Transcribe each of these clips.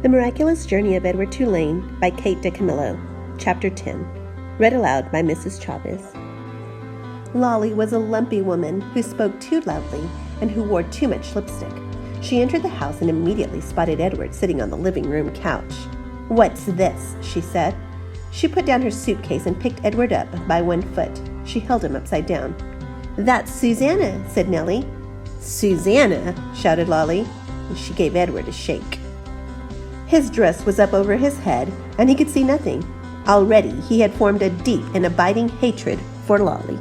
The Miraculous Journey of Edward Tulane by Kate DeCamillo, Chapter 10, read aloud by Mrs. Chavez. Lolly was a lumpy woman who spoke too loudly and who wore too much lipstick. She entered the house and immediately spotted Edward sitting on the living room couch. "What's this?" she said. She put down her suitcase and picked Edward up by one foot. She held him upside down. "That's Susanna," said Nellie. "Susanna!" shouted Lolly, and she gave Edward a shake. His dress was up over his head, and he could see nothing. Already he had formed a deep and abiding hatred for Lolly.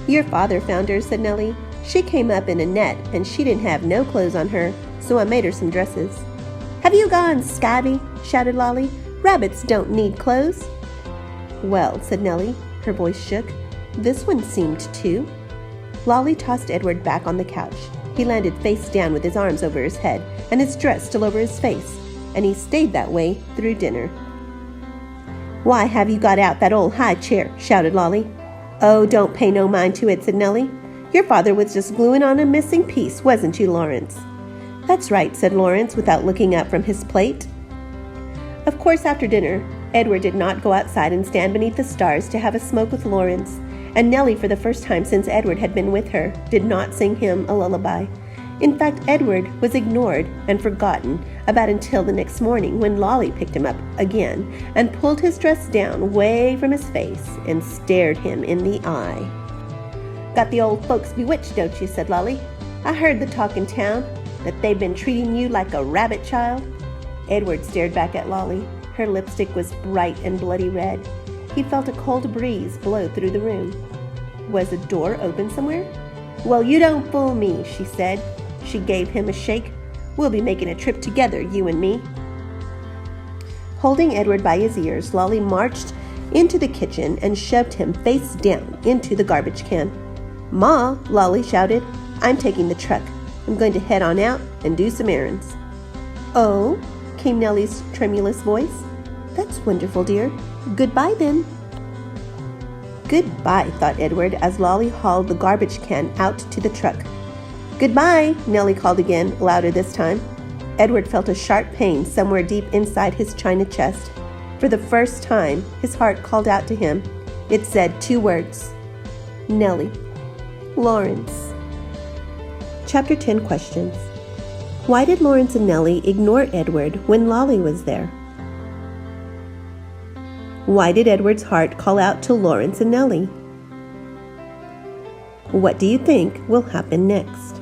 "Your father found her," said Nellie. "She came up in a net, and she didn't have no clothes on her, so I made her some dresses." "Have you gone scabby?" shouted Lolly. "Rabbits don't need clothes." "Well," said Nellie. Her voice shook. "This one seemed to." Lolly tossed Edward back on the couch. He landed face down with his arms over his head and his dress still over his face, and he stayed that way through dinner. "Why have you got out that old high chair?" shouted Lolly. "Oh, don't pay no mind to it," said Nellie. "Your father was just gluing on a missing piece, wasn't you, Lawrence?" "That's right," said Lawrence without looking up from his plate. Of course, after dinner, Edward did not go outside and stand beneath the stars to have a smoke with Lawrence, and Nellie, for the first time since Edward had been with her, did not sing him a lullaby. In fact, Edward was ignored and forgotten about until the next morning when Lolly picked him up again and pulled his dress down way from his face and stared him in the eye. "Got the old folks bewitched, don't you?" said Lolly. "I heard the talk in town, that they've been treating you like a rabbit child." Edward stared back at Lolly. Her lipstick was bright and bloody red. He felt a cold breeze blow through the room. Was a door open somewhere? "Well, you don't fool me," she said. She gave him a shake. "We'll be making a trip together, you and me." Holding Edward by his ears, Lolly marched into the kitchen and shoved him face down into the garbage can. "Ma," Lolly shouted, "I'm taking the truck. I'm going to head on out and do some errands." "Oh?" came Nellie's tremulous voice. "That's wonderful, dear. Goodbye, then." "Goodbye," thought Edward as Lolly hauled the garbage can out to the truck. "Goodbye," Nellie called again, louder this time. Edward felt a sharp pain somewhere deep inside his china chest. For the first time, his heart called out to him. It said two words: Nellie. Lawrence. Chapter 10 Questions. Why did Lawrence and Nellie ignore Edward when Lolly was there? Why did Edward's heart call out to Lawrence and Nellie? What do you think will happen next?